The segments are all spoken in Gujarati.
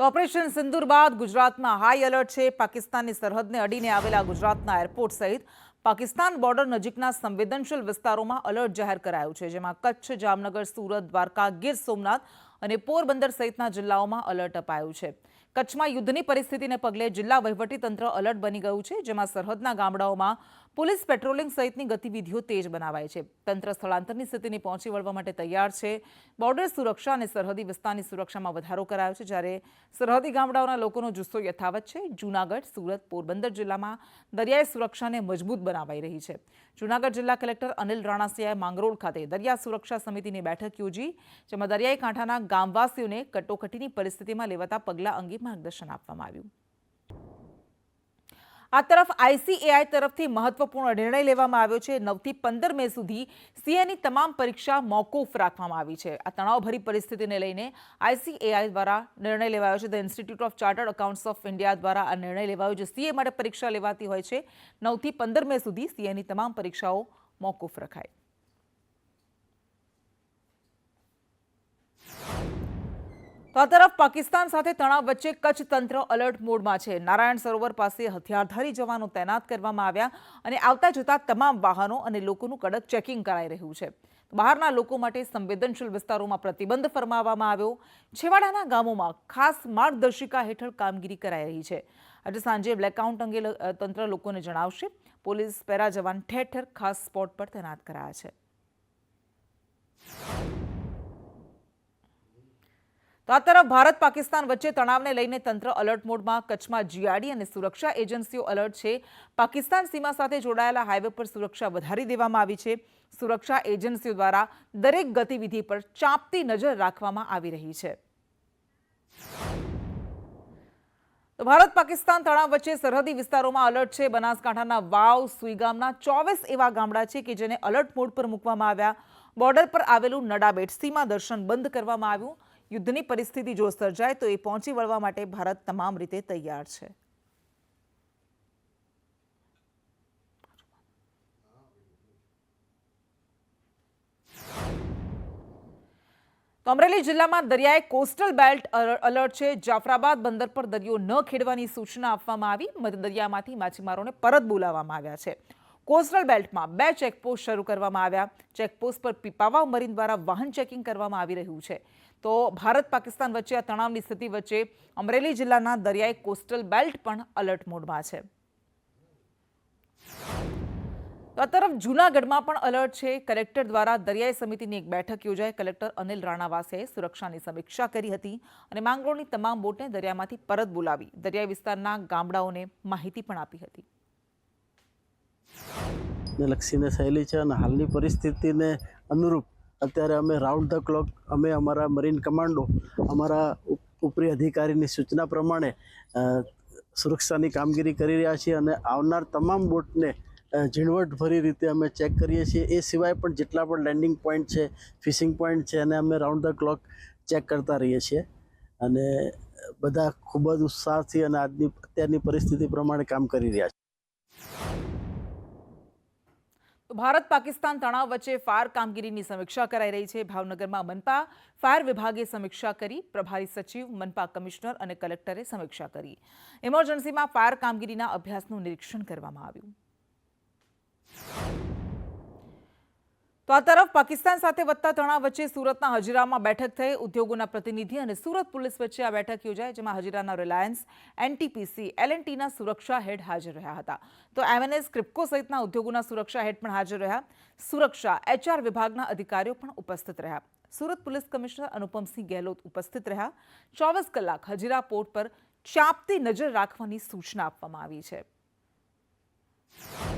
તો ઓપરેશન સિંદૂર બાદ ગુજરાતમાં હાઈ એલર્ટ છે। પાકિસ્તાનની સરહદને અડીને આવેલા ગુજરાતના એરપોર્ટ સહિત પાકિસ્તાન બોર્ડર નજીકના સંવેદનશીલ વિસ્તારોમાં એલર્ટ જાહેર કરાયું છે, જેમાં કચ્છ, જામનગર, સુરત, દ્વારકા, ગીર સોમનાથ અને પોરબંદર સહિતના જિલ્લાઓમાં એલર્ટ અપાયું છે। કચ્છમાં યુદ્ધની પરિસ્થિતિને પગલે જિલ્લા વહીવટીતંત્ર એલર્ટ બની ગયું છે, જેમાં સરહદના ગામડાઓમાં પોલીસ પેટ્રોલિંગ સહિતની ગતિવિધિઓ તેજ બનાવાઈ છે। તંત્ર સ્થળાંતરની સ્થિતિને પહોંચી વળવા માટે તૈયાર છે। બોર્ડર સુરક્ષા અને સરહદી વિસ્તારની સુરક્ષામાં વધારો કરાયો છે, જ્યારે સરહદી ગામડાઓના લોકોનો જુસ્સો યથાવત છે। જૂનાગઢ, સુરત, પોરબંદર જિલ્લામાં દરિયાઈ સુરક્ષાને મજબૂત બનાવાઈ રહી છે। જૂનાગઢ જિલ્લા કલેક્ટર અનિલ રાણાસિયાએ માંગરોળ ખાતે દરિયા સુરક્ષા સમિતિની બેઠક યોજી, જેમાં દરિયાઈ કાંઠાના ગામવાસીઓને કટોકટીની પરિસ્થિતિમાં લેવાતા પગલાં અંગે માર્ગદર્શન આપવામાં આવ્યું। આ તરફ આઈસીએઆઈ તરફથી મહત્વપૂર્ણ નિર્ણય લેવામાં આવ્યો છે। 9 થી 15 મે સુધી સીએની તમામ પરીક્ષા મોકૂફ રાખવામાં આવી છે। આ તણાવભરી પરિસ્થિતિને લઈને આઈસીએઆઈ દ્વારા નિર્ણય લેવાયો છે। The institute of chartered accountants of India દ્વારા આ નિર્ણય લેવાયો છે। સીએ માટે પરીક્ષા લેવાતી હોય છે। 9 થી 15 મે સુધી સીએની તમામ પરીક્ષાઓ મોકૂફ રખાય। તો આ તરફ પાકિસ્તાન સાથે તણાવ વચ્ચે કચ્છ તંત્ર એલર્ટ મોડમાં છે। નારાયણ સરોવર પાસે હથિયારધારી જવાનો તૈનાત કરવામાં આવ્યા અને આવતા જતા તમામ વાહનો અને લોકોનું કડક ચેકિંગ કરાઈ રહ્યું છે। બહારના લોકો માટે સંવેદનશીલ વિસ્તારોમાં પ્રતિબંધ ફરમાવવામાં આવ્યો। છેવાડાના ગામોમાં ખાસ માર્ગદર્શિકા હેઠળ કામગીરી કરાઈ રહી છે। આજે સાંજે બ્લેકઆઉટ અંગે તંત્ર લોકોને જણાવશે। પોલીસ પેરા જવાન ઠેર ઠેર ખાસ સ્પોટ પર તૈનાત કરાયા છે। તો આ તરફ ભારત પાકિસ્તાન વચ્ચે તણાવને લઈને તંત્ર એલર્ટ મોડમાં। કચ્છમાં જીઆરડી અને સુરક્ષા એજન્સીઓ એલર્ટ છે। પાકિસ્તાન સીમા સાથે જોડાયેલા હાઈવે પર સુરક્ષા વધારી દેવામાં આવી છે। સુરક્ષા એજન્સીઓ દ્વારા દરેક ગતિવિધિ પર ચાંપતી નજર રાખવામાં આવી રહી છે। તો ભારત પાકિસ્તાન તણાવ વચ્ચે સરહદી વિસ્તારોમાં એલર્ટ છે। બનાસકાંઠાના વાવ, સુઈગામના 24 એવા ગામડા છે કે જેને એલર્ટ મોડ પર મૂકવામાં આવ્યા। બોર્ડર પર આવેલું નડાબેટ સીમા દર્શન બંધ કરવામાં આવ્યું। યુદ્ધની પરિસ્થિતિ જો સર્જાય તો એ પહોંચી વળવા માટે ભારત તમામ રીતે તૈયાર છે। તો અમરેલી જિલ્લામાં દરિયાઈ કોસ્ટલ બેલ્ટ એલર્ટ છે। જાફરાબાદ બંદર પર દરિયો ન ખેડવાની સૂચના આપવામાં આવી। મધ્ય દરિયામાંથી માછીમારોને પરત બોલાવવામાં આવ્યા છે। કોસ્ટલ બેલ્ટમાં 2 ચેકપોસ્ટ શરૂ કરવામાં આવ્યા। ચેકપોસ્ટ પર પીપાવાવ મરીન દ્વારા વાહન ચેકિંગ કરવામાં આવી રહ્યું છે। તો ભારત પાકિસ્તાન વચ્ચે આ તણાવની સ્થિતિ વચ્ચે અમરેલી જિલ્લાના દરિયાઈ કોસ્ટલ બેલ્ટ પણ એલર્ટ મોડમાં છે। તો આ તરફ જૂનાગઢમાં પણ એલર્ટ છે। કલેક્ટર દ્વારા દરિયાઈ સમિતિની એક બેઠક યોજાઈ। કલેક્ટર અનિલ રાણાવાસિયાએ સુરક્ષાની સમીક્ષા કરી હતી અને માંગરોળની તમામ બોટને દરિયામાંથી પરત બોલાવી દરિયાઈ વિસ્તારના ગામડાઓને માહિતી પણ આપી હતી। લક્ષીને થયેલી છે અને હાલની પરિસ્થિતિને અનુરૂપ અત્યારે અમે રાઉન્ડ ધ ક્લોક અમે અમારા મરીન કમાન્ડો અમારા ઉપરી અધિકારીની સૂચના પ્રમાણે સુરક્ષાની કામગીરી કરી રહ્યા છીએ અને આવનાર તમામ બોટને ઝીણવટભરી રીતે અમે ચેક કરીએ છીએ। એ સિવાય પણ જેટલા પણ લેન્ડિંગ પોઈન્ટ છે, ફિશિંગ પોઈન્ટ છે, અને અમે રાઉન્ડ ધ ક્લોક ચેક કરતા રહીએ છીએ અને બધા ખૂબ જ ઉત્સાહથી અને અત્યારની પરિસ્થિતિ પ્રમાણે કામ કરી રહ્યા છે। ભારત પાકિસ્તાન તણાવ વચ્ચે ફાયર કામગીરીની સમીક્ષા કરાઈ રહી છે। ભાવનગરમાં મનપા ફાયર વિભાગે સમીક્ષા કરી। પ્રભારી સચિવ, મનપા કમિશનર અને કલેક્ટરે સમીક્ષા કરી। ઇમરજન્સીમાં ફાયર કામગીરીના અભ્યાસનું નિરીક્ષણ કરવામાં આવ્યું। તો આ તરફ પાકિસ્તાન સાથે વધતા તણાવ વચ્ચે સુરતના હજીરામાં બેઠક થઈ। ઉદ્યોગોના પ્રતિનિધિ અને સુરત પોલીસ વચ્ચે આ બેઠક યોજાઈ, જેમાં હજીરાના રિલાયન્સ, એનટીપીસી, એલએનટીના સુરક્ષા હેડ હાજર રહ્યા હતા। તો એમએનએસ, ક્રિપ્કો સહિતના ઉદ્યોગોના સુરક્ષા હેડ પણ હાજર રહ્યા। સુરક્ષા એચઆર વિભાગના અધિકારીઓ પણ ઉપસ્થિત રહ્યા। સુરત પોલીસ કમિશનર અનુપમસિંહ ગેહલોત ઉપસ્થિત રહ્યા। 24 કલાક હજીરા પોર્ટ પર ચાંપતી નજર રાખવાની સૂચના આપવામાં આવી છે।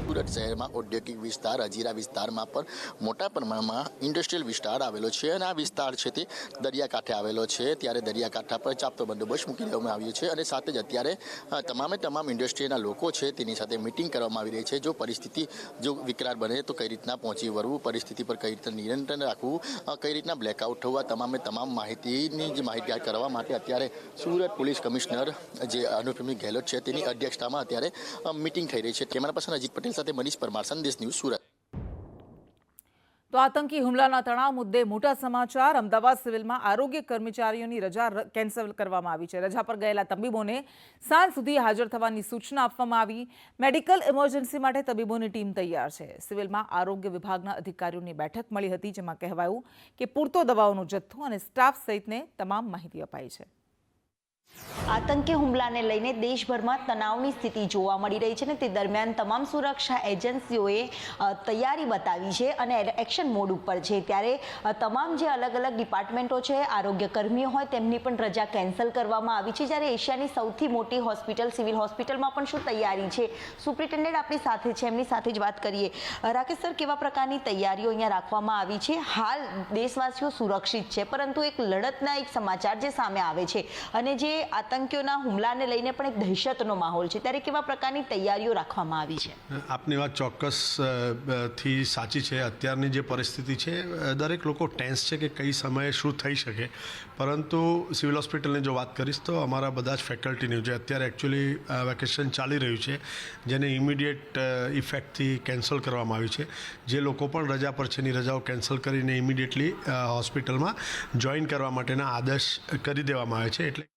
સુરત શહેરમાં ઔદ્યોગિક વિસ્તાર હજીરા વિસ્તારમાં પણ મોટા પ્રમાણમાં ઇન્ડસ્ટ્રીયલ વિસ્તાર આવેલો છે અને આ વિસ્તાર છે તે દરિયાકાંઠે આવેલો છે। ત્યારે દરિયાકાંઠા પર ચાપતો બંદોબસ્ત મૂકી દેવામાં આવ્યો છે અને સાથે જ અત્યારે તમામ ઇન્ડસ્ટ્રીના લોકો છે તેની સાથે મિટિંગ કરવામાં આવી રહી છે। જો પરિસ્થિતિ જો વિકરાળ બને તો કઈ રીતના પહોંચી વળવું, પરિસ્થિતિ પર કઈ રીતના નિયંત્રણ રાખવું, કઈ રીતના બ્લેકઆઉટ થવા, તમામ માહિતીની જ માહિતગાર કરવા માટે અત્યારે સુરત પોલીસ કમિશનર જે અનુપમસિંહ ગેહલોત છે તેની અધ્યક્ષતામાં અત્યારે મિટિંગ થઈ રહી છે। કેમેરા પર્સન અજીત પટેલ સાથે મનીષ પરમાર, સંદેશ ન્યૂઝ, સુરત। તો આતંકી હુમલાના તણાવ મુદ્દે મોટા સમાચાર. અમદાવાદ સિવિલમાં આરોગ્ય કર્મચારીઓની રજા કેન્સલ કરવામાં આવી છે. રજા પર ગયેલા તબીબોને સાંજ સુધી હાજર થવાની સૂચના આપવામાં આવી. મેડિકલ ઇમરજન્સી માટે તબીબોની ટીમ તૈયાર છે. સિવિલમાં આરોગ્ય વિભાગના અધિકારીઓની બેઠક મળી હતી, જેમાં કહેવાયું કે પૂરતો દવાઓનો જથ્થો અને સ્ટાફ સહિતને તમામ માહિતી અપાઈ છે. આતંકી હુમલાને લઈને દેશભરમાં તણાવની સ્થિતિ જોવા મળી રહી છે ને તે દરમિયાન તમામ સુરક્ષા એજન્સીઓએ તૈયારી બતાવી છે અને એક્શન મોડ ઉપર છે. ત્યારે તમામ જે અલગ અલગ ડિપાર્ટમેન્ટો છે, આરોગ્ય કર્મીઓ હોય તેમની પણ રજા કેન્સલ કરવામાં આવી છે. જ્યારે એશિયાની સૌથી મોટી હોસ્પિટલ સિવિલ હોસ્પિટલમાં પણ શું તૈયારી છે, સુપ્રિન્ટેન્ડન્ટ આપણી સાથે છે, એમની સાથે જ વાત કરીએ. રાકેશ સર, કેવા પ્રકારની તૈયારીઓ અહીંયા રાખવામાં આવી છે? હાલ દેશવાસીઓ સુરક્ષિત છે, પરંતુ એક લડતના એક સમાચાર જે સામે આવે છે અને જે આતંકીઓના હુમલાને લઈને પણ એક દહેશતનો માહોલ છે, ત્યારે કેવા પ્રકારની તૈયારીઓ રાખવામાં આવી છે? આપની વાત ચોક્કસ થી સાચી છે. અત્યારની જે પરિસ્થિતિ છે, દરેક લોકો ટેન્સ છે કે કઈ સમયે શું થઈ શકે. પરંતુ સિવિલ હોસ્પિટલની જો વાત કરીશ તો અમારા બધા જ ફેકલ્ટીનું જે અત્યારે એકચ્યુઅલી વેકેશન ચાલી રહ્યું છે, જેને ઇમિડિયેટ ઇફેક્ટથી કેન્સલ કરવામાં આવ્યું છે. જે લોકો પણ રજા પર છે એની રજાઓ કેન્સલ કરીને ઇમિડિયેટલી હોસ્પિટલમાં જોઈન કરવા માટેના આદેશ કરી દેવામાં આવે છે. એટલે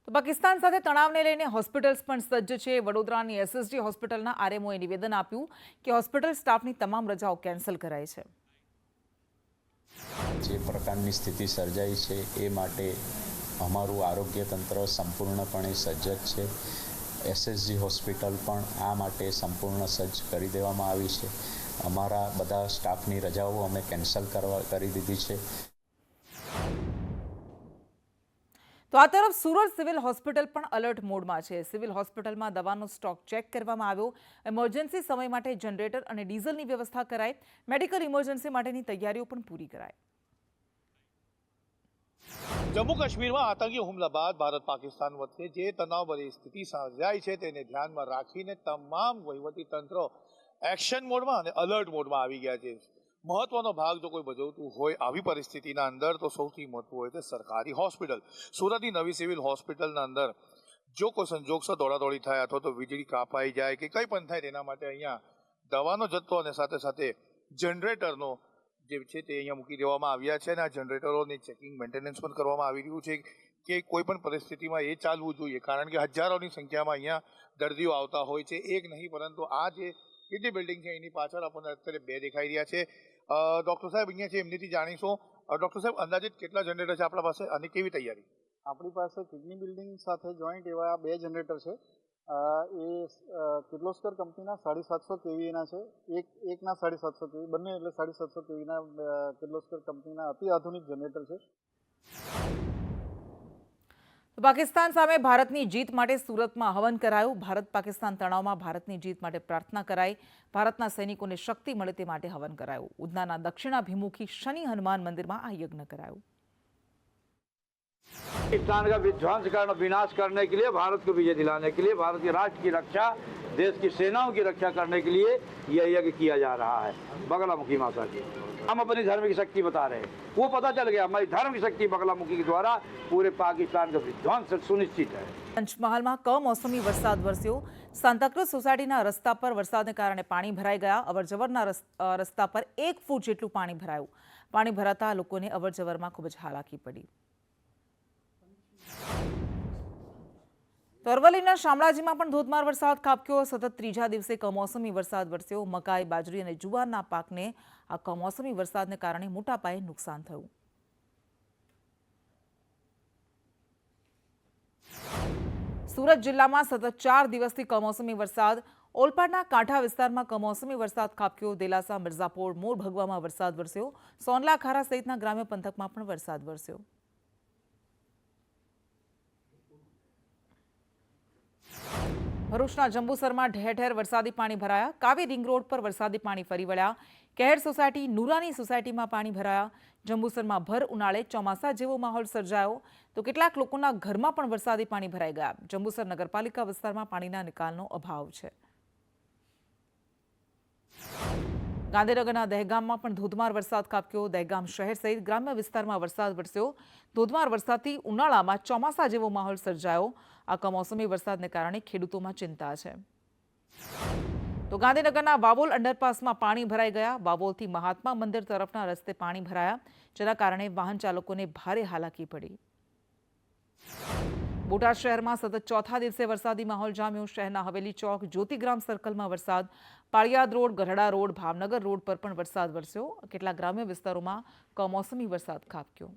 તો પાકિસ્તાન સાથે તણાવને લઈને હોસ્પિટલ્સ પણ સજ્જ છે. વડોદરાની એસએસજી હોસ્પિટલના આરએમઓએ નિવેદન આપ્યું કે હોસ્પિટલ સ્ટાફની તમામ રજાઓ કેન્સલ કરાઈ છે. જે પ્રકારની સ્થિતિ સર્જાઈ છે એ માટે અમારું આરોગ્ય તંત્ર સંપૂર્ણપણે સજ્જ છે. એસએસજી હોસ્પિટલ પણ આ માટે સંપૂર્ણ સજ્જ કરી દેવામાં આવી છે. અમારા બધા સ્ટાફની રજાઓ અમે કેન્સલ કરી દીધી છે. તો આ તરફ સુરત સિવિલ હોસ્પિટલ પણ અલર્ટ મોડમાં છે. સિવિલ હોસ્પિટલમાં દવાનો સ્ટોક ચેક કરવામાં આવ્યો. ઇમરજન્સી સમય માટે જનરેટર અને ડીઝલની વ્યવસ્થા કરાઈ. મેડિકલ ઇમરજન્સી માટેની તૈયારીઓ પણ પૂરી કરાઈ. જમ્મુ કાશ્મીરમાં આતંકી હુમલા બાદ ભારત પાકિસ્તાન વચ્ચે જે તણાવભરી સ્થિતિ સર્જાઈ છે તેને ધ્યાનમાં રાખીને તમામ વહીવટી તંત્રો એક્શન મોડમાં અને અલર્ટ મોડમાં આવી ગયા છે. મહત્વનો ભાગ જો કોઈ ભજવતું હોય આવી પરિસ્થિતિના અંદર તો સૌથી મહત્વ હોય છે સરકારી હોસ્પિટલ. સુરતની નવી સિવિલ હોસ્પિટલના અંદર જો કોઈ સંજોગસર દોડાદોડી થાય અથવા તો વીજળી કાપાઈ જાય કે કંઈ પણ થાય તેના માટે અહીંયા દવાનો જથ્થો અને સાથે સાથે જનરેટરનો જે છે તે અહીંયા મૂકી દેવામાં આવ્યા છે અને આ જનરેટરોની ચેકિંગ મેન્ટેનન્સ પણ કરવામાં આવી રહ્યું છે કે કોઈ પણ પરિસ્થિતિમાં એ ચાલવું જોઈએ, કારણ કે હજારોની સંખ્યામાં અહીંયા દર્દીઓ આવતા હોય છે. એક નહીં પરંતુ આ જે કેટલી બિલ્ડિંગ છે એની પાછળ આપણને અત્યારે બે દેખાઈ રહ્યા છે. ડૉક્ટર સાહેબ અહીંયા છે, એમનીથી જાણીશું. ડૉક્ટર સાહેબ, અંદાજિત કેટલા જનરેટર છે આપણા પાસે અને કેવી તૈયારી? આપણી પાસે કિડની બિલ્ડિંગ સાથે જોઈન્ટ એવા 2 જનરેટર છે. એ કિર્લોસ્કર કંપનીના 750 કેવીના છે. એકના 750 કેવી, બંને એટલે 750 કેવીના કિર્લોસ્કર કંપનીના અતિ આધુનિક જનરેટર છે. પાકિસ્તાન સામે ભારતની જીત માટે સુરતમાં હવન કરાયું. ભારત પાકિસ્તાન તણાવમાં ભારતની જીત માટે પ્રાર્થના કરાઈ. ભારતના સૈનિકોને શક્તિ મળે તે માટે હવન કરાયું. ઉધનાના દક્ષિણાભિમુખી શનિ હનુમાન મંદિરમાં આ યજ્ઞ કરાયું. पाकिस्तान का विध्वंस करना, विनाश करने के लिए, भारत को विजय दिलाने के लिए, भारत के राष्ट्र की रक्षा, देश की सेनाओं की रक्षा करने के लिए यह यज्ञ किया जा रहा है. बगलामुखी माता की हम अपनी धर्म की शक्ति बता रहे हैं. वो पता चल गया हमारी धर्म की शक्ति बगलामुखी के द्वारा पूरे पाकिस्तान का विध्वंस सुनिश्चित है. પંચમહાલમાં કમોસમી વરસાદ વરસ્યો. સાંતાક્રુઝ સોસાયટીના રસ્તા પર વરસાદને કારણે પાણી ભરાઈ ગયા. અવરજવરના રસ્તા પર 1 ફૂટ જેટલું પાણી ભરાયું. પાણી ભરાતા લોકોને અવરજવરમાં ખૂબ જ હાલાકી પડી. તો અરવલ્લીના શામળાજીમાં પણ ધોધમાર વરસાદ ખાબક્યો. સતત ત્રીજા દિવસે કમોસમી વરસાદ વરસ્યો. મકાઈ, બાજરી અને જુવારના પાકને આ કમોસમી વરસાદને કારણે મોટા પાયે નુકસાન થયું. સુરત જિલ્લામાં સતત 4 દિવસથી કમોસમી વરસાદ. ઓલપાડના કાંઠા વિસ્તારમાં કમોસમી વરસાદ ખાબક્યો. દેલાસા, મિર્ઝાપોર, મોર ભગવામાં વરસાદ વરસ્યો. સોનલા, ખારા સહિતના ગ્રામ્ય પંથકમાં પણ વરસાદ વરસ્યો. ભરૂચના જંબુસરમાં ઠેર ઠેર વરસાદી પાણી ભરાયા. કાવી રિંગ રોડ પર વરસાદી પાણી ફરી વળ્યા. કહેર સોસાયટી, નુરાની સોસાયટીમાં પાણી ભરાયા. જંબુસરમાં ભર ઉનાળે ચોમાસા જેવો માહોલ સર્જાયો તો કેટલાક લોકોના ઘરમાં પણ વરસાદી પાણી ભરાઈ ગયા. જંબુસર નગરપાલિકા વિસ્તારમાં પાણીના નિકાલનો અભાવ છે. ગાંધીનગરના દહેગામમાં પણ ધોધમાર વરસાદ ખાબક્યો. દહેગામ શહેર સહિત ગ્રામ્ય વિસ્તારમાં વરસાદ વરસ્યો. ધોધમાર વરસાદથી ઉનાળામાં ચોમાસા જેવો માહોલ સર્જાયો. આ કમોસમી વરસાદને કારણે ખેડૂતોમાં ચિંતા છે. તો ગાંધીનગરના વાવોલ અંડરપાસમાં પાણી ભરાઈ ગયા. વાવોલથી મહાત્મા મંદિર તરફના રસ્તે પાણી ભરાયા, જેના કારણે વાહન ચાલકોને ભારે હાલાકી પડી. બોટાદ શહેરમાં સતત ચોથા દિવસે વરસાદી માહોલ જામ્યો. શહેરના હવેલી ચોક, જ્યોતિગ્રામ સર્કલમાં વરસાદ, Paliyad road, Gadhada road, Bhavnagar road પર પણ વરસાદ વરસ્યો. કેટલાક ગ્રામ્ય વિસ્તારોમાં કમોસમી વરસાદ ખાબક્યો.